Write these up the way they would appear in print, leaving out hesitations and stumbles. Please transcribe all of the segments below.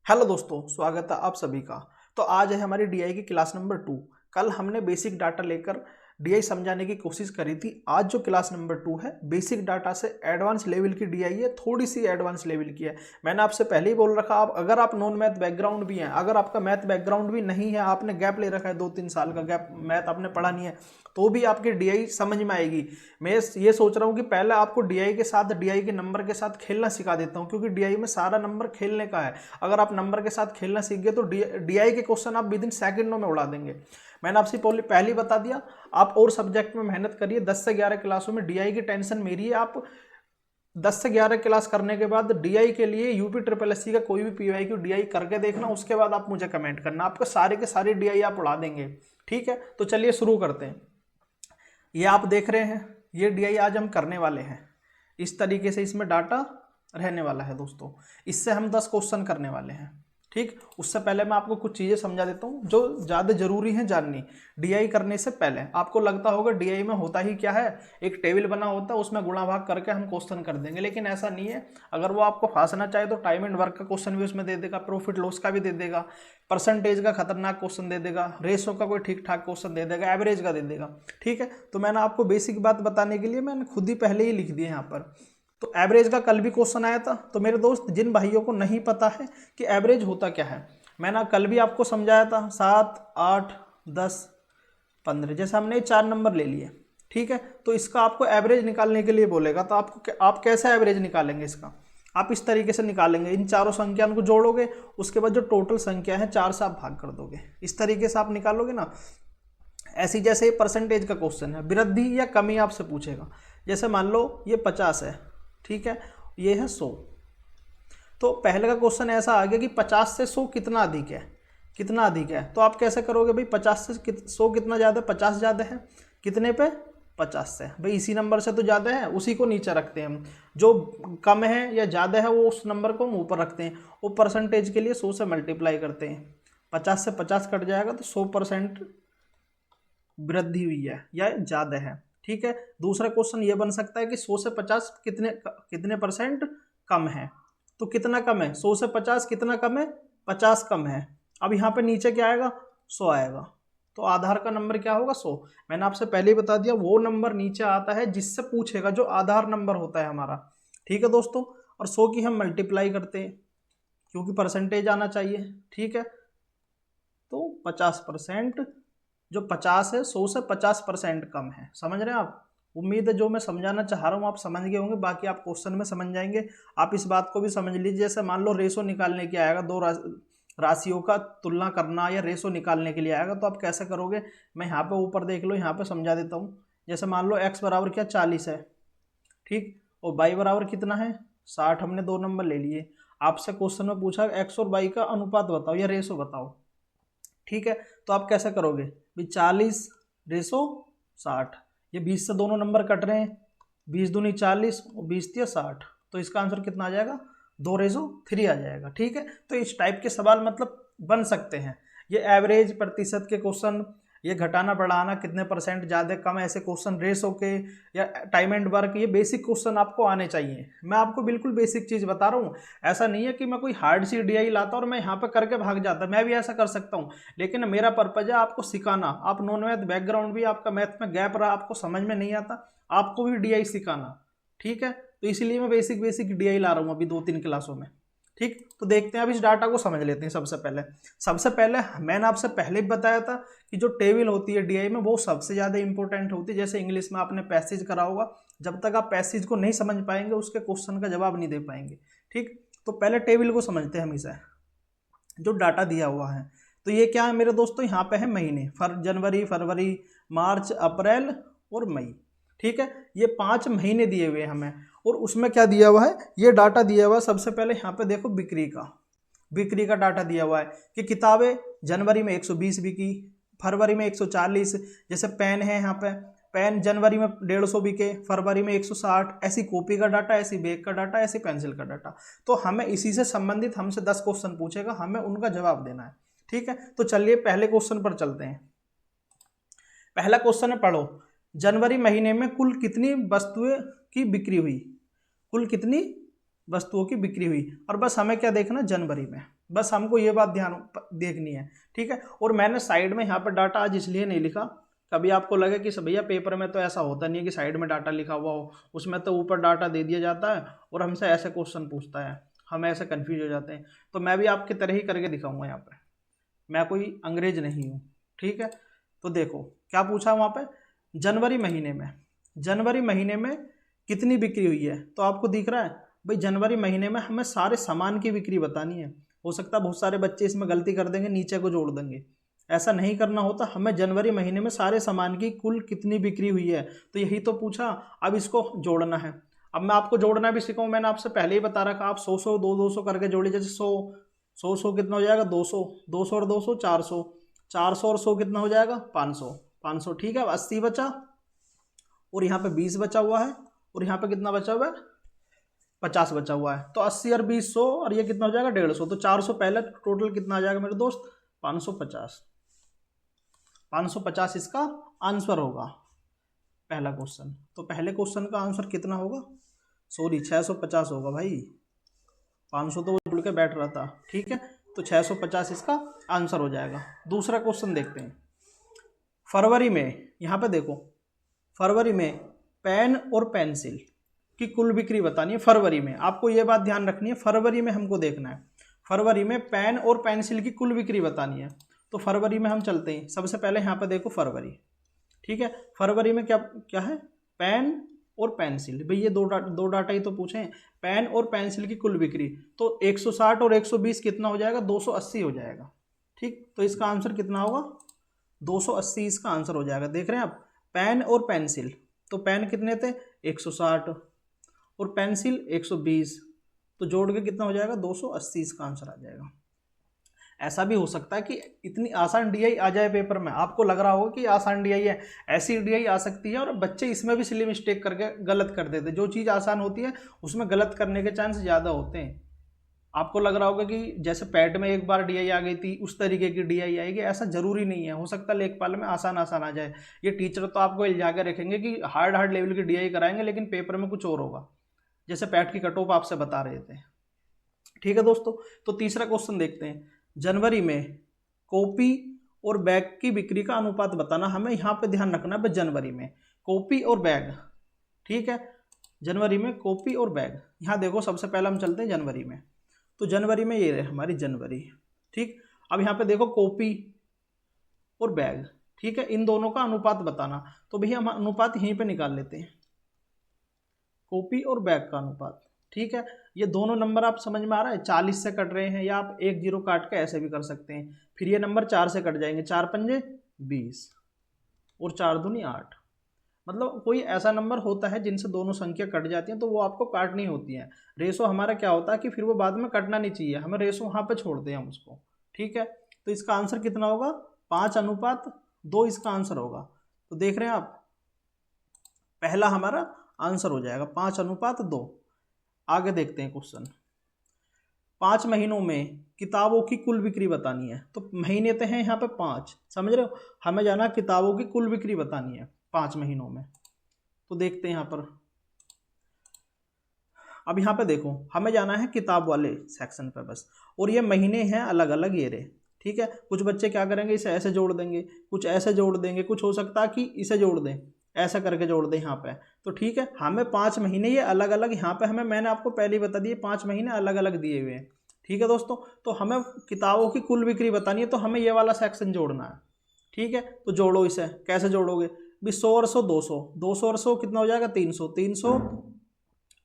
Hello दोस्तों, स्वागत है आप सभी का। तो आज है हमारी डीआई की क्लास नंबर 2। कल हमने बेसिक डाटा लेकर डीआई समझाने की कोशिश करी थी। आज जो क्लास नंबर 2 है, बेसिक डाटा से एडवांस लेवल की डीआई है, थोड़ी सी एडवांस लेवल की है। मैंने आपसे पहले ही बोल रखा, आप अगर आप नॉन मैथ बैकग्राउंड भी हैं, अगर आपका मैथ बैकग्राउंड भी नहीं है, आपने गैप ले रखा है 2-3 साल का गैप, मैथ आपने पढ़ा नहीं है, तो भी आपकी डीआई समझ में आएगी। मैं ये सोच रहा हूँ कि पहले आपको डीआई के साथ, डीआई के नंबर के साथ खेलना सिखा देता हूँ, क्योंकि डीआई में सारा नंबर खेलने का है। अगर आप नंबर के साथ खेलना सीख गए तो डीआई के क्वेश्चन आप विद इन सेकंडों में उड़ा देंगे। मैंने आपसे पहले ही बता दिया, आप और सब्जेक्ट में मेहनत करिए। 10 से 11 क्लासों में डीआई की टेंशन मेरी है। आप 10 से 11 क्लास करने के बाद डीआई के लिए यूपी ट्रिपल एससी का कोई भी पीवाईक्यू डीआई करके देखना, उसके बाद आप मुझे कमेंट करना, आपको सारे के सारे डीआई आप उड़ा देंगे। ठीक है, तो चलिए शुरू करते हैं। ये आप देख रहे हैं, ये डीआई आज हम करने वाले हैं। इस तरीके से इसमें डाटा रहने वाला है दोस्तों। इससे हम 10 क्वेश्चन करने वाले हैं। ठीक, उससे पहले मैं आपको कुछ चीज़ें समझा देता हूँ जो ज़्यादा जरूरी हैं जाननी डीआई करने से पहले। आपको लगता होगा डीआई में होता ही क्या है, एक टेबल बना होता है, उसमें गुणा भाग करके हम क्वेश्चन कर देंगे, लेकिन ऐसा नहीं है। अगर वो आपको फांसना चाहे तो टाइम एंड वर्क का क्वेश्चन भी उसमें दे देगा, प्रॉफिट लॉस का भी दे देगा, परसेंटेज का खतरनाक क्वेश्चन दे देगा, रेशो का कोई ठीक ठाक क्वेश्चन दे देगा, एवरेज का दे देगा। ठीक है, तो मैंने आपको बेसिक बात बताने के लिए मैंने खुद ही पहले ही लिख दिए यहाँ पर। तो एवरेज का कल भी क्वेश्चन आया था। तो मेरे दोस्त, जिन भाइयों को नहीं पता है कि एवरेज होता क्या है, मैंने कल भी आपको समझाया था। 7, 8, 10, 15, जैसे हमने 4 नंबर ले लिए। ठीक है, तो इसका आपको एवरेज निकालने के लिए बोलेगा, तो आप कैसे एवरेज निकालेंगे इसका? आप इस तरीके से निकालेंगे, इन चारों संख्या को जोड़ोगे, उसके बाद जो टोटल संख्या है 4 से आप भाग कर दोगे। इस तरीके से आप निकालोगे ना। ऐसी जैसे परसेंटेज का क्वेश्चन है, वृद्धि या कमी आपसे पूछेगा। जैसे मान लो ये 50 है, ठीक है, ये है 100। तो पहले का क्वेश्चन ऐसा आ गया कि 50 से 100 कितना अधिक है, कितना अधिक है। तो आप कैसे करोगे भाई, 50 से 100 कितना ज़्यादा है? 50 ज़्यादा है। कितने पे? 50 से। भाई इसी नंबर से तो ज़्यादा है, उसी को नीचे रखते हैं हम। जो कम है या ज़्यादा है वो उस नंबर को हम ऊपर रखते हैं। वो परसेंटेज के लिए 100 से मल्टीप्लाई करते हैं। 50 से 50 कट जाएगा तो 100% वृद्धि हुई है या ज़्यादा है। ठीक है, दूसरा क्वेश्चन ये बन सकता है कि 100 से 50 कितने परसेंट कम है। तो कितना कम है? 100 से 50 कितना कम है? 50 कम है। अब यहाँ पे नीचे क्या आएगा? 100 आएगा। तो आधार का नंबर क्या होगा? 100। मैंने आपसे पहले ही बता दिया, वो नंबर नीचे आता है जिससे पूछेगा, जो आधार नंबर होता है हमारा। ठीक है दोस्तों, और 100 की हम मल्टीप्लाई करते हैं क्योंकि परसेंटेज आना चाहिए। ठीक है, तो 50%, जो 50 है 100 से 50% कम है। समझ रहे हैं आप? उम्मीद है जो मैं समझाना चाह रहा हूँ आप समझ गए होंगे, बाकी आप क्वेश्चन में समझ जाएंगे। आप इस बात को भी समझ लीजिए, जैसे मान लो रेशो निकालने के आएगा, दो राशियों का तुलना करना या रेशो निकालने के लिए आएगा, तो आप कैसे करोगे? मैं यहाँ पे ऊपर देख लो, यहाँ पे समझा देता हूँ। जैसे मान लो x बराबर क्या? 40 है, ठीक, और y बराबर कितना है? 60। हमने 2 नंबर ले लिए। आपसे क्वेश्चन में पूछा x और y का अनुपात बताओ या रेशो बताओ। ठीक है, तो आप कैसे करोगे भाई? 40 रेशो 60। ये 20 से दोनों नंबर कट रहे हैं, 20 दूनी 40 और 20 तिया 60। तो इसका आंसर कितना आ जाएगा? 2:3 आ जाएगा। ठीक है, तो इस टाइप के सवाल मतलब बन सकते हैं। ये एवरेज, प्रतिशत के क्वेश्चन, ये घटाना बढ़ाना, कितने परसेंट ज़्यादा कम, ऐसे क्वेश्चन, रेशो के या टाइम एंड वर्क, ये बेसिक क्वेश्चन आपको आने चाहिए। मैं आपको बिल्कुल बेसिक चीज़ बता रहा हूँ। ऐसा नहीं है कि मैं कोई हार्ड सी डीआई लाता और मैं यहाँ पर करके भाग जाता। मैं भी ऐसा कर सकता हूँ, लेकिन मेरा पर्पज है आपको सिखाना। आप नॉन मैथ बैकग्राउंड भी, आपका मैथ में गैप रहा, आपको समझ में नहीं आता, आपको भी डीआई सिखाना। ठीक है, तो इसलिए मैं बेसिक डीआई ला रहा हूँ अभी 2-3 क्लासों में। ठीक, तो देखते हैं, अब इस डाटा को समझ लेते हैं। सबसे पहले मैंने आपसे पहले भी बताया था कि जो टेबल होती है डीआई में, वो सबसे ज़्यादा इंपॉर्टेंट होती है। जैसे इंग्लिश में आपने पैसेज करा होगा, जब तक आप पैसेज को नहीं समझ पाएंगे उसके क्वेश्चन का जवाब नहीं दे पाएंगे। ठीक, तो पहले टेबल को समझते हैं हमेशा, जो डाटा दिया हुआ है। तो ये क्या है मेरे दोस्तों? यहाँ पे है महीने, जनवरी, फरवरी, मार्च, अप्रैल और मई। ठीक है, ये 5 महीने दिए हुए हैं हमें। और उसमें क्या दिया हुआ है? ये डाटा दिया हुआ है। सबसे पहले यहाँ पे देखो, बिक्री का डाटा दिया हुआ है कि किताबें जनवरी में 120 बिकी, फरवरी में 140। जैसे पेन है यहाँ पे, पेन जनवरी में 150 बिके, फरवरी में 160। ऐसी कॉपी का डाटा, ऐसी बैग का डाटा, ऐसी पेंसिल का डाटा। तो हमें इसी से संबंधित हमसे 10 क्वेश्चन पूछेगा, हमें उनका जवाब देना है। ठीक है, तो चलिए पहले क्वेश्चन पर चलते हैं। पहला क्वेश्चन है, पढ़ो, जनवरी महीने में कुल कितनी वस्तुएं की बिक्री हुई? कुल कितनी वस्तुओं की बिक्री हुई? और बस हमें क्या देखना? जनवरी में। बस हमको ये बात ध्यान देखनी है, ठीक है। और मैंने साइड में यहाँ पर डाटा आज इसलिए नहीं लिखा, कभी आपको लगे कि भैया पेपर में तो ऐसा होता नहीं है कि साइड में डाटा लिखा हुआ हो, उसमें तो ऊपर डाटा दे दिया जाता है और हमसे ऐसे क्वेश्चन पूछता है, हम ऐसे कंफ्यूज हो जाते हैं। तो मैं भी आपकी तरह ही करके दिखाऊंगा यहाँ पर, मैं कोई अंग्रेज नहीं हूँ, ठीक है। तो देखो क्या पूछा वहाँ पे, जनवरी महीने में कितनी बिक्री हुई है। तो आपको दिख रहा है भाई जनवरी महीने में हमें सारे सामान की बिक्री बतानी है। हो सकता है बहुत सारे बच्चे इसमें गलती कर देंगे, नीचे को जोड़ देंगे, ऐसा नहीं करना होता। हमें जनवरी महीने में सारे सामान की कुल कितनी बिक्री हुई है, तो यही तो पूछा। अब इसको जोड़ना है। अब मैं आपको जोड़ना भी सिखाऊं, मैंने आपसे पहले ही बता रखा, आप 100 200 करके जोड़िए। जैसे 100 कितना हो जाएगा 200, 200 और 200 400, 400 और 100 कितना हो जाएगा 500, 500, ठीक है। अब 80 बचा और यहाँ पे 20 बचा हुआ है और यहाँ पे कितना बचा हुआ है 50 बचा हुआ है। तो 80 और 20 100 और ये कितना हो जाएगा 150, तो 400 पहले, टोटल कितना आ जाएगा मेरे दोस्त 550। 550 इसका आंसर होगा पहला क्वेश्चन। तो पहले क्वेश्चन का आंसर कितना होगा, सॉरी 650 होगा भाई, 500 तो वो जुड़ के बैठ रहा था, ठीक है। तो 650 इसका आंसर हो जाएगा। दूसरा क्वेश्चन देखते हैं। फरवरी में, यहाँ पे देखो, फरवरी में पेन और पेंसिल की कुल बिक्री बतानी है। फरवरी में आपको ये बात ध्यान रखनी है, फरवरी में हमको देखना है, फरवरी में पेन और पेंसिल की कुल बिक्री बतानी है। तो फरवरी में हम चलते हैं, सबसे पहले यहाँ पे देखो फरवरी, ठीक है। फरवरी में क्या क्या है, पेन और पेंसिल, भाई ये दो डाटा ही तो पूछे हैं, पेन और पेंसिल की कुल बिक्री। तो 160 और 120 कितना हो जाएगा 280 हो जाएगा, ठीक। तो इसका आंसर कितना होगा 280 इसका आंसर हो जाएगा। देख रहे हैं आप, पेन और पेंसिल, तो पेन कितने थे 160 और पेंसिल 120, तो जोड़ के कितना हो जाएगा 280 इसका आंसर आ जाएगा। ऐसा भी हो सकता है कि इतनी आसान डीआई आ जाए पेपर में, आपको लग रहा होगा कि आसान डीआई है, ऐसी डीआई आ सकती है और बच्चे इसमें भी सिली मिस्टेक करके गलत कर देते। जो चीज़ आसान होती है उसमें गलत करने के चांस ज़्यादा होते हैं। आपको लग रहा होगा कि जैसे पैट में एक बार डीआई आ गई थी उस तरीके की डीआई आएगी, ऐसा जरूरी नहीं है। हो सकता है लेखपाल में आसान आ जाए। ये टीचर तो आपको इल्जा के रखेंगे कि हार्ड लेवल की डीआई कराएंगे, लेकिन पेपर में कुछ और होगा, जैसे पैट की कट ऑफ आपसे बता रहे थे, ठीक है दोस्तों। तो तीसरा क्वेश्चन देखते हैं। जनवरी में कॉपी और बैग की बिक्री का अनुपात बताना। हमें यहाँ पे ध्यान रखना है, जनवरी में कॉपी और बैग, ठीक है। जनवरी में कॉपी और बैग, यहाँ देखो सबसे पहले हम चलते हैं जनवरी में। तो जनवरी में ये रहे हमारी जनवरी, ठीक। अब यहाँ पे देखो कॉपी और बैग, ठीक है, इन दोनों का अनुपात बताना। तो भैया हम अनुपात यहीं पे निकाल लेते हैं, कॉपी और बैग का अनुपात, ठीक है। ये दोनों नंबर आप समझ में आ रहा है, 40 से कट रहे हैं, या आप एक जीरो काट के ऐसे भी कर सकते हैं। फिर ये नंबर 4 से कट जाएंगे, 4 पंजे 20 और 4 दूनी 8। मतलब कोई ऐसा नंबर होता है जिनसे दोनों संख्या कट जाती हैं, तो वो आपको काटनी होती है। रेशो हमारा क्या होता है कि फिर वो बाद में कटना नहीं चाहिए, हमें रेशो वहाँ पे छोड़ दें हम उसको, ठीक है। तो इसका आंसर कितना होगा 5:2 इसका आंसर होगा। तो देख रहे हैं आप, पहला हमारा आंसर हो जाएगा 5:2। आगे देखते हैं क्वेश्चन। 5 महीनों में किताबों की कुल बिक्री बतानी है। तो महीने तो हैं यहाँ पे 5, समझ रहे हो, हमें जाना किताबों की कुल बिक्री बतानी है 5 महीनों में। तो देखते हैं यहाँ पर, अब यहाँ पे देखो हमें जाना है किताब वाले सेक्शन पे बस, और ये महीने हैं अलग अलग ये रहे, ठीक है। कुछ बच्चे क्या करेंगे, इसे ऐसे जोड़ देंगे, कुछ ऐसे जोड़ देंगे, कुछ हो सकता है कि इसे जोड़ दें, ऐसा करके जोड़ दें यहाँ पे। तो ठीक है, हमें 5 महीने ये अलग अलग यहाँ पे हमें, मैंने आपको पहले ही बता दिए 5 महीने अलग अलग दिए हुए हैं, ठीक है दोस्तों। तो हमें किताबों की कुल बिक्री बतानी है, तो हमें ये वाला सेक्शन जोड़ना है, ठीक है। तो जोड़ो इसे, कैसे जोड़ोगे भी, 100 और 100 200, 200 और 100 कितना हो जाएगा 300, 300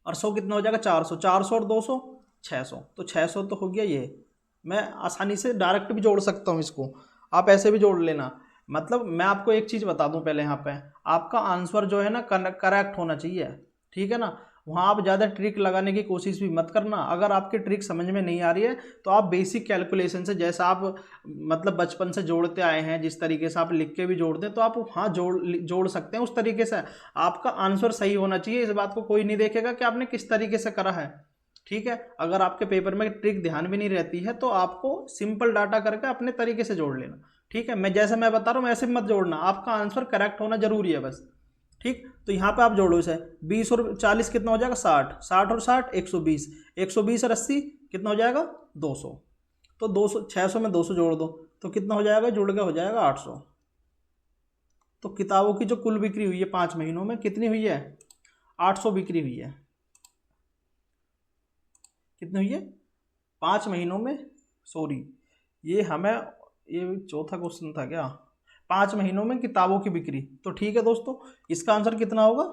और 100 कितना हो जाएगा 400, 400 और 200 600। तो 600 तो हो गया ये, मैं आसानी से डायरेक्ट भी जोड़ सकता हूँ इसको, आप ऐसे भी जोड़ लेना। मतलब मैं आपको एक चीज़ बता दूं पहले, यहाँ पे आपका आंसर जो है ना करेक्ट होना चाहिए, ठीक है ना। वहाँ आप ज़्यादा ट्रिक लगाने की कोशिश भी मत करना। अगर आपकी ट्रिक समझ में नहीं आ रही है तो आप बेसिक कैलकुलेशन से, जैसा आप मतलब बचपन से जोड़ते आए हैं, जिस तरीके से आप लिख के भी जोड़ते हैं, तो आप हाँ जोड़ सकते हैं उस तरीके से। आपका आंसर सही होना चाहिए, इस बात को कोई नहीं देखेगा कि आपने किस तरीके से करा है, ठीक है। अगर आपके पेपर में ट्रिक ध्यान भी नहीं रहती है तो आपको सिंपल डाटा करके अपने तरीके से जोड़ लेना, ठीक है। मैं जैसे मैं बता रहा हूँ वैसे मत जोड़ना, आपका आंसर करेक्ट होना जरूरी है बस, ठीक। तो यहाँ पे आप जोड़ो इसे, 20 और 40 कितना हो जाएगा 60, 60 और 60 120, 120 और 80 कितना हो जाएगा 200। तो 200 600 में 200 जोड़ दो तो कितना हो जाएगा, जुड़ के हो जाएगा 800। तो किताबों की जो कुल बिक्री हुई है 5 महीनों में कितनी हुई है, 800 बिक्री हुई है। कितनी हुई है 5 महीनों में, सॉरी ये हमें ये चौथा क्वेश्चन था क्या, 5 महीनों में किताबों की बिक्री। तो ठीक है दोस्तों, इसका आंसर कितना होगा,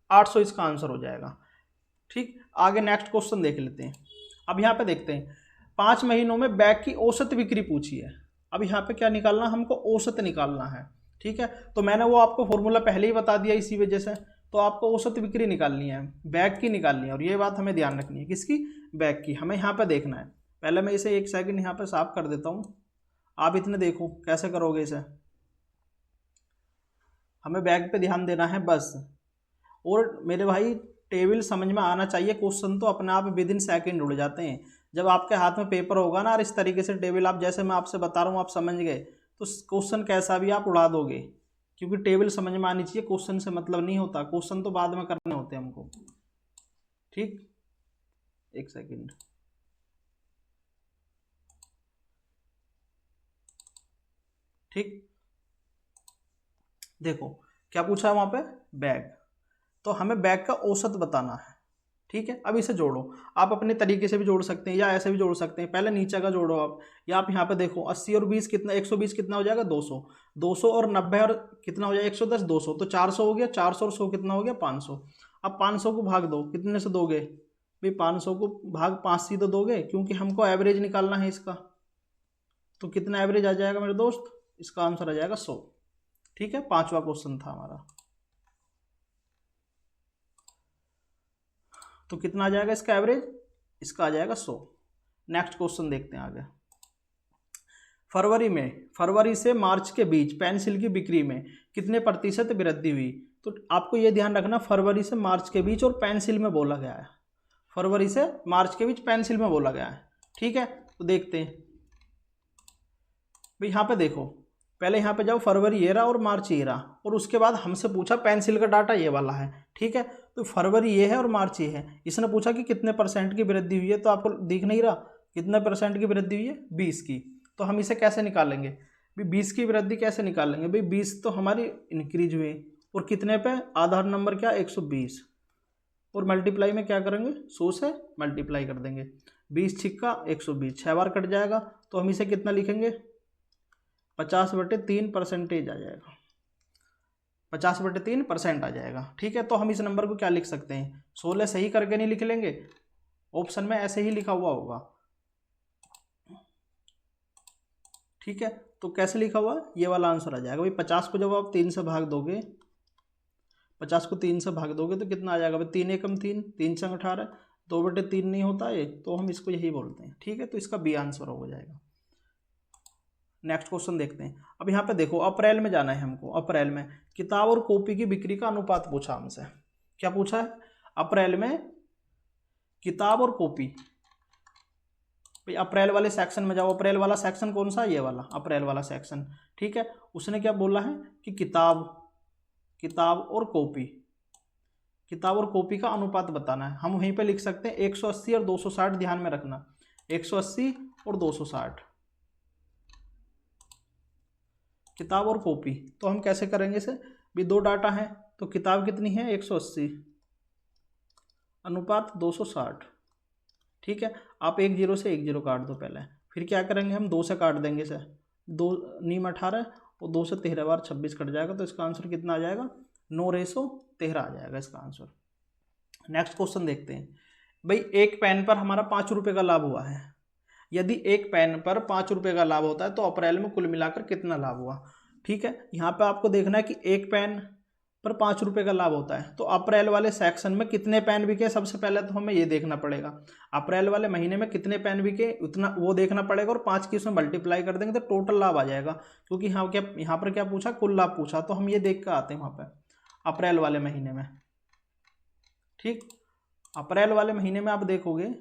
800 इसका आंसर हो जाएगा। ठीक, आगे नेक्स्ट क्वेश्चन देख लेते हैं। अब यहाँ पे देखते हैं 5 महीनों में बैग की औसत बिक्री पूछी है। अब यहाँ पे क्या निकालना, हमको औसत निकालना है। ठीक है, तो मैंने वो आपको फॉर्मूला पहले ही बता दिया इसी वजह से। तो आपको औसत बिक्री निकालनी है, बैग की निकालनी है, और ये बात हमें ध्यान रखनी है, किसकी, बैग की। हमें यहाँ पे देखना है, पहले मैं इसे 1 सेकंड यहाँ पे साफ कर देता हूँ, आप इतने देखो कैसे करोगे इसे। हमें बैग पे ध्यान देना है बस। और मेरे भाई टेबल समझ में आना चाहिए, क्वेश्चन तो अपने आप विद इन सेकेंड उड़ जाते हैं। जब आपके हाथ में पेपर होगा ना और इस तरीके से टेबल, आप जैसे मैं आपसे बता रहा हूँ आप समझ गए, तो क्वेश्चन कैसा भी आप उड़ा दोगे, क्योंकि टेबल समझ में आनी चाहिए, क्वेश्चन से मतलब नहीं होता, क्वेश्चन तो बाद में करने होते हैं हमको। ठीक, 1 सेकेंड। ठीक, देखो क्या पूछा है वहाँ पे, बैग। तो हमें बैग का औसत बताना है। ठीक है, अब इसे जोड़ो, आप अपने तरीके से भी जोड़ सकते हैं या ऐसे भी जोड़ सकते हैं। पहले नीचे का जोड़ो आप, या आप यहाँ पे देखो 80 और 20 कितना, 120 कितना हो जाएगा, 200। 200 और 90 और कितना हो जाएगा, 110, 200, तो 400 हो गया। 400 और 100 कितना हो गया, 500। अब 500 को भाग दो, कितने से दोगे भाई, 500 को भाग 5 से तो दोगे, क्योंकि हमको एवरेज निकालना है इसका। तो कितना एवरेज आ जाएगा मेरे दोस्त, इसका आंसर आ जाएगा 100। ठीक है, 5वां क्वेश्चन था हमारा। तो कितना आ जाएगा इसका एवरेज, इसका आ जाएगा 100। नेक्स्ट क्वेश्चन देखते हैं आगे। फरवरी से मार्च के बीच पेंसिल की बिक्री में कितने प्रतिशत वृद्धि हुई। तो आपको ये ध्यान रखना, फरवरी से मार्च के बीच और पेंसिल में बोला गया है, फरवरी से मार्च के बीच पेंसिल में बोला गया है। ठीक है, तो देखते हैं भाई, यहाँ पे देखो, पहले यहाँ पे जाओ, फरवरी ये रहा और मार्च ये रहा, और उसके बाद हमसे पूछा पेंसिल का डाटा ये वाला है। ठीक है, तो फरवरी ये है और मार्च ये है। इसने पूछा कि कितने % की वृद्धि हुई है, तो आपको दिख नहीं रहा कितने % की वृद्धि हुई है, 20 की। तो हम इसे कैसे निकालेंगे भाई, 20 की वृद्धि कैसे निकालेंगे भाई, 20 तो हमारी इंक्रीज हुई, और कितने पे, आधार नंबर क्या, 120, और मल्टीप्लाई में क्या करेंगे, 100 से मल्टीप्लाई कर देंगे। 20 छिक्का 120, 6 बार कट जाएगा, तो हम इसे कितना लिखेंगे, 50/3% आ जाएगा, 50/3% आ जाएगा। ठीक है, तो हम इस नंबर को क्या लिख सकते हैं, 16 सही करके नहीं लिख लेंगे, ऑप्शन में ऐसे ही लिखा हुआ होगा। ठीक है, तो कैसे लिखा हुआ, ये वाला आंसर आ जाएगा भाई। 50 को जब आप 3 से भाग दोगे, 50 को 3 से भाग दोगे तो कितना आ जाएगा भाई, 3 एकम 3, 3 संग 18, 2/3 नहीं होता है, तो हम इसको यही बोलते हैं। ठीक है, तो इसका बी आंसर हो जाएगा। नेक्स्ट क्वेश्चन देखते हैं। अब यहाँ पे देखो, अप्रैल में जाना है हमको। अप्रैल में किताब और कॉपी की बिक्री का अनुपात पूछा हमसे। क्या पूछा है, अप्रैल में किताब और कॉपी। भाई अप्रैल वाले सेक्शन में जाओ, अप्रैल वाला सेक्शन कौन सा, ये वाला अप्रैल वाला सेक्शन। ठीक है, उसने क्या बोला है कि किताब और कॉपी, किताब और कॉपी का अनुपात बताना है। हम वहीं पे लिख सकते हैं 180 और 260, ध्यान में रखना 180 और 260, किताब और कॉपी। तो हम कैसे करेंगे इसे भी, 2 डाटा हैं, तो किताब कितनी है 180 अनुपात 260। ठीक है, आप 1 0 से 1 0 काट दो पहले, फिर क्या करेंगे हम 2 से काट देंगे इसे, 2 नीम 18 और 2 से 13 बार 26 कट जाएगा, तो इसका आंसर कितना आ जाएगा, 9:13 आ जाएगा इसका आंसर। नेक्स्ट क्वेश्चन देखते हैं भाई, एक पेन पर हमारा 5 रुपये का लाभ हुआ है। यदि एक पेन पर 5 रुपये का लाभ होता है तो अप्रैल में कुल मिलाकर कितना लाभ हुआ। ठीक है, यहाँ पे आपको देखना है कि एक पेन पर 5 रुपये का लाभ होता है, तो अप्रैल वाले सेक्शन में कितने पेन बिके, सबसे पहले तो हमें ये देखना पड़ेगा अप्रैल वाले महीने में कितने पेन बिके, उतना वो देखना पड़ेगा, और 5 की उसमें मल्टीप्लाई कर देंगे तो टोटल लाभ आ जाएगा। क्योंकि यहाँ पर क्या पूछा, कुल लाभ पूछा, तो हम ये देख कर आते हैं वहाँ पर अप्रैल वाले महीने में। ठीक, अप्रैल वाले महीने में आप देखोगे,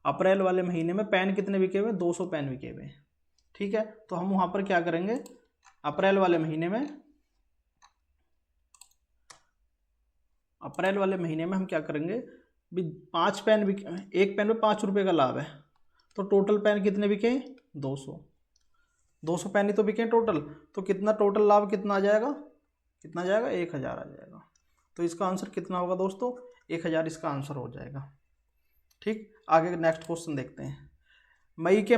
अप्रैल वाले महीने में पेन कितने बिके हुए, 200 पेन बिके हुए। ठीक है, तो हम वहाँ पर क्या करेंगे, अप्रैल वाले महीने में हम क्या करेंगे भी, 5 पेन बिके, एक पेन में 5 रुपये का लाभ है, तो टोटल पेन कितने बिके? 200। 200 पेन ही तो बिके टोटल। तो कितना टोटल लाभ कितना आ जाएगा? कितना जाएगा? 1000 आ जाएगा। तो इसका आंसर कितना होगा दोस्तों? 1000 इसका आंसर हो जाएगा। ठीक, आगे नेक्स्ट क्वेश्चन देखते हैं। मई के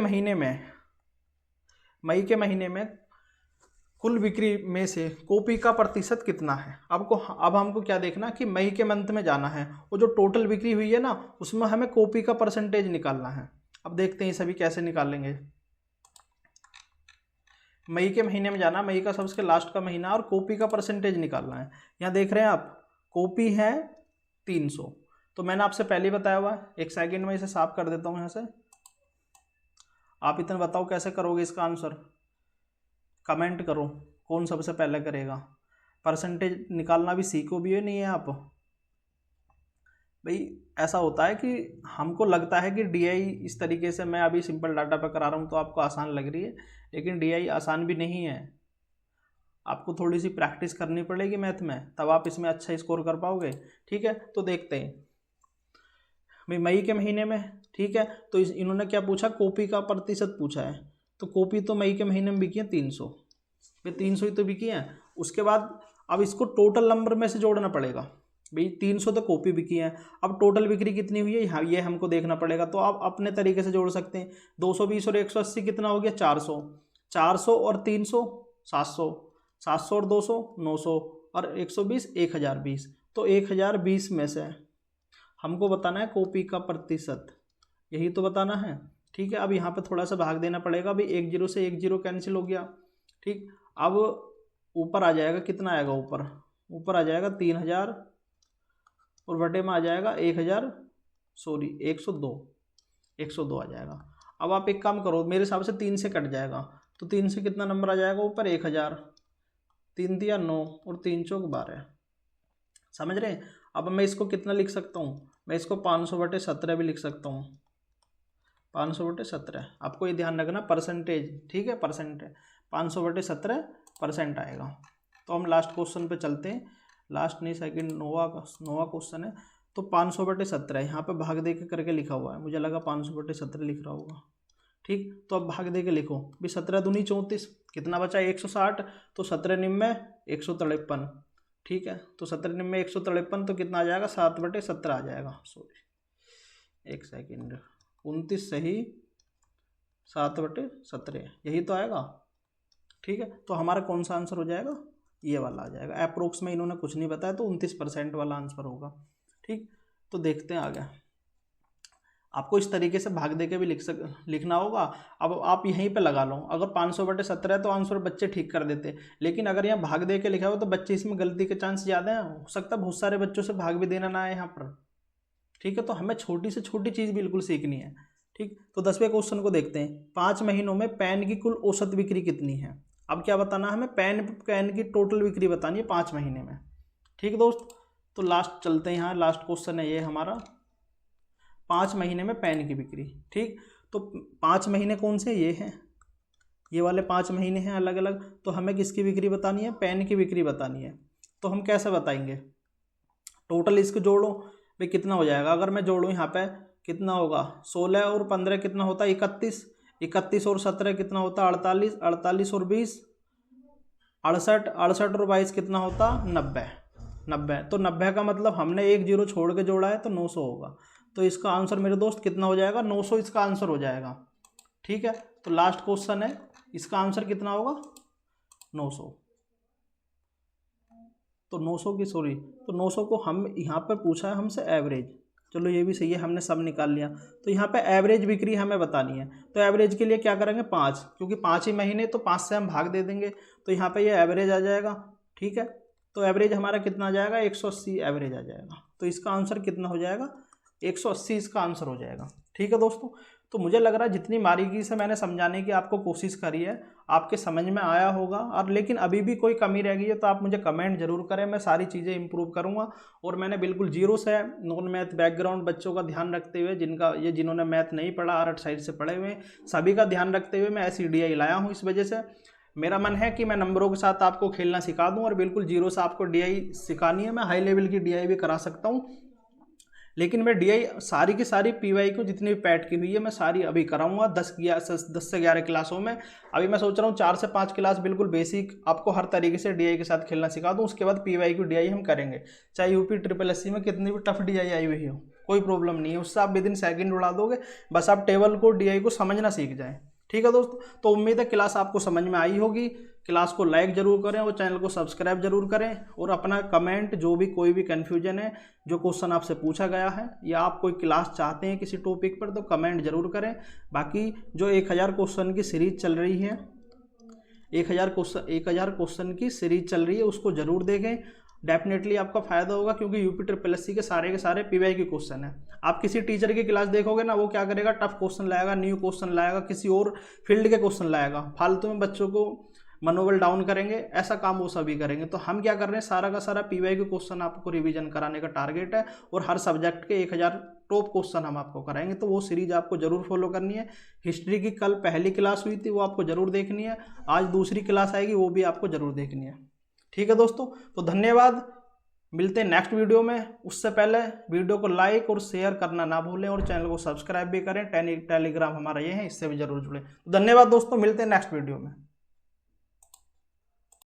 महीने में कुल बिक्री में से कॉपी का प्रतिशत कितना है? अब हमको क्या देखना कि मई के मंथ में जाना है, वो जो टोटल बिक्री हुई है ना उसमें हमें कॉपी का परसेंटेज निकालना है। अब देखते हैं सभी कैसे निकालेंगे। मई के महीने में जाना, मई का सबसे लास्ट का महीना, और कॉपी का परसेंटेज निकालना है। यहाँ देख रहे हैं आप, कॉपी है 300। तो मैंने आपसे पहले ही बताया हुआ है, एक सेकंड में इसे साफ कर देता हूँ यहाँ से। आप इतना बताओ कैसे करोगे इसका आंसर, कमेंट करो कौन सबसे पहले करेगा। परसेंटेज निकालना भी सीखो भी है नहीं है आप भाई। ऐसा होता है कि हमको लगता है कि डीआई इस तरीके से मैं अभी सिंपल डाटा पे करा रहा हूँ तो आपको आसान लग रही है, लेकिन डीआई आसान भी नहीं है। आपको थोड़ी सी प्रैक्टिस करनी पड़ेगी मैथ में, तब आप इसमें अच्छा स्कोर कर पाओगे। ठीक है, तो देखते हैं भाई मई के महीने में। ठीक है, तो इन्होंने क्या पूछा? कॉपी का प्रतिशत पूछा है। तो कॉपी तो मई के महीने में बिकी है 300, भाई 300 ही तो बिकी है। उसके बाद अब इसको टोटल नंबर में से जोड़ना पड़ेगा भाई। 300 तो कॉपी बिकी है, अब टोटल बिक्री कितनी हुई है हाँ ये हमको देखना पड़ेगा। तो आप अपने तरीके से जोड़ सकते हैं। 220 और 180 कितना हो गया? 400। 400 और 300 700, 700 और 200 900, और 120 1020। तो 1020 में से हमको बताना है कॉपी का प्रतिशत, यही तो बताना है। ठीक है, अब यहाँ पे थोड़ा सा भाग देना पड़ेगा भाई। 1 0 से 1 0 कैंसिल हो गया। ठीक, अब ऊपर आ जाएगा, कितना आएगा ऊपर आ जाएगा 3000, और बटे में आ जाएगा 102 आ जाएगा। अब आप एक काम करो, मेरे हिसाब से 3 से कट जाएगा, तो 3 से कितना नंबर आ जाएगा ऊपर? 1000। 3 दिया 9 और 3 चौक 12। समझ रहे हैं? अब मैं इसको कितना लिख सकता हूँ? मैं इसको 500/17 भी लिख सकता हूँ। 500/17। आपको ये ध्यान रखना परसेंटेज, ठीक है, परसेंटेज 500/17% आएगा। तो हम लास्ट क्वेश्चन पे चलते हैं। लास्ट नहीं, सेकंड नोवा क्वेश्चन है। तो 500/17 यहाँ पे भाग दे के करके लिखा हुआ है, मुझे लगा 500/17 लिख रहा होगा। ठीक, तो अब भाग दे के लिखो भाई। 17 दूनी 34, कितना बचा? 160। तो 17 निम्न 153। ठीक है, तो 17 निम्न 153, तो कितना आ जाएगा? 7/17 आ जाएगा। सॉरी एक सेकेंड, 29 सही 7/17 यही तो आएगा। ठीक है, तो हमारा कौन सा आंसर हो जाएगा? ये वाला आ जाएगा। अप्रोक्स में इन्होंने कुछ नहीं बताया, तो 29% वाला आंसर होगा। ठीक, तो देखते हैं आगे। आपको इस तरीके से भाग दे के भी लिखना होगा। अब आप यहीं पे लगा लो, अगर 500/17 है तो आंसर बच्चे ठीक कर देते, लेकिन अगर यहाँ भाग दे के लिखा हो तो बच्चे इसमें गलती के चांस ज़्यादा है। हो सकता है बहुत सारे बच्चों से भाग भी देना ना आए यहाँ पर। ठीक है, तो हमें छोटी से छोटी चीज़ बिल्कुल सीखनी है। ठीक, तो 10वें क्वेश्चन को देखते हैं। 5 महीनों में पेन की कुल औसत बिक्री कितनी है? अब क्या बताना है हमें? पेन की टोटल बिक्री बतानी है 5 महीने में। ठीक है दोस्त, तो लास्ट चलते हैं, यहाँ लास्ट क्वेश्चन है ये हमारा, 5 महीने में पेन की बिक्री। ठीक, तो 5 महीने कौन से? ये हैं, ये वाले 5 महीने हैं अलग अलग। तो हमें किसकी बिक्री बतानी है? पेन की बिक्री बतानी है। तो हम कैसे बताएंगे? टोटल इसको जोड़ो भाई, कितना हो जाएगा? अगर मैं जोड़ूँ यहाँ पे कितना होगा? 16 और 15 कितना होता है? 31। 31 और 17 कितना होता? 48। 48 और 20 68। 68 और 22 कितना होता? 90। 90, तो 90 का मतलब हमने 1 0 छोड़ के जोड़ा है, तो 900 होगा। तो इसका आंसर मेरे दोस्त कितना हो जाएगा? 900 इसका आंसर हो जाएगा। ठीक है, तो लास्ट क्वेश्चन है, इसका आंसर कितना होगा? 900। तो 900 की सॉरी, तो 900 को हम यहाँ पर पूछा है हमसे एवरेज। चलो ये भी सही है, हमने सब निकाल लिया। तो यहाँ पे एवरेज बिक्री हमें बतानी है। तो एवरेज के लिए क्या करेंगे? 5, क्योंकि 5 ही महीने, तो 5 से हम भाग दे देंगे, तो यहाँ पे ये एवरेज आ जाएगा। ठीक है, तो एवरेज हमारा कितना आ जाएगा? 180 एवरेज आ जाएगा। तो इसका आंसर कितना हो जाएगा? 180 इसका आंसर हो जाएगा। ठीक है दोस्तों, तो मुझे लग रहा है जितनी बारीकी से मैंने समझाने की आपको कोशिश करी है, आपके समझ में आया होगा। और लेकिन अभी भी कोई कमी रह गई है तो आप मुझे कमेंट जरूर करें, मैं सारी चीज़ें इंप्रूव करूंगा। और मैंने बिल्कुल जीरो से नॉन मैथ बैकग्राउंड बच्चों का ध्यान रखते हुए, जिन्होंने मैथ नहीं पढ़ा, आर्ट साइड से पढ़े हुए, सभी का ध्यान रखते हुए मैं ऐसी DI लाया हूँ। इस वजह से मेरा मन है कि मैं नंबरों के साथ आपको खेलना सिखा दूँ, और बिल्कुल जीरो से आपको DI सिखानी है। मैं हाई लेवल की DI भी करा सकता हूँ, लेकिन मैं डीआई सारी की सारी पीवाई को जितनी भी पैट की हुई है मैं सारी अभी कराऊंगा 10 से 11 क्लासों में। अभी मैं सोच रहा हूँ 4 से 5 क्लास बिल्कुल बेसिक आपको हर तरीके से डीआई के साथ खेलना सिखा दूँ, उसके बाद पीवाई की डीआई हम करेंगे, चाहे यूपी ट्रिपल एससी में कितनी भी टफ डीआई आई हुई हो, कोई प्रॉब्लम नहीं है, उससे आप विद इन सेकंड उड़ा दोगे। बस आप टेबल को डीआई को समझना सीख जाएं। ठीक है दोस्तों, तो उम्मीद है क्लास आपको समझ में आई होगी। क्लास को लाइक जरूर करें और चैनल को सब्सक्राइब जरूर करें, और अपना कमेंट जो भी कोई भी कन्फ्यूजन है, जो क्वेश्चन आपसे पूछा गया है या आप कोई क्लास चाहते हैं किसी टॉपिक पर, तो कमेंट जरूर करें। बाकी जो 1000 क्वेश्चन की सीरीज चल रही है, 1000 क्वेश्चन की सीरीज चल रही है, उसको जरूर देखें। डेफिनेटली आपका फायदा होगा, क्योंकि यूपी ट्रिपल एससी के सारे पीवाई के क्वेश्चन है। आप किसी टीचर की क्लास देखोगे ना, वो क्या करेगा, टफ क्वेश्चन लाएगा, न्यू क्वेश्चन लाएगा, किसी और फील्ड के क्वेश्चन लाएगा, फालतू में बच्चों को मनोबल डाउन करेंगे, ऐसा काम वो सभी करेंगे। तो हम क्या कर रहे हैं, सारा का सारा पीवाई के क्वेश्चन आपको रिवीजन कराने का टारगेट है, और हर सब्जेक्ट के 1000 टॉप क्वेश्चन हम आपको कराएंगे। तो वो सीरीज आपको जरूर फॉलो करनी है। हिस्ट्री की कल पहली क्लास हुई थी, वो आपको जरूर देखनी है। आज दूसरी क्लास आएगी, वो भी आपको जरूर देखनी है। ठीक है दोस्तों, तो धन्यवाद, मिलते हैं नेक्स्ट वीडियो में। उससे पहले वीडियो को लाइक और शेयर करना ना भूलें, और चैनल को सब्सक्राइब भी करें। टेलीग्राम हमारा ये है, इससे भी जरूर जुड़ें। तो धन्यवाद दोस्तों, मिलते हैं नेक्स्ट वीडियो में।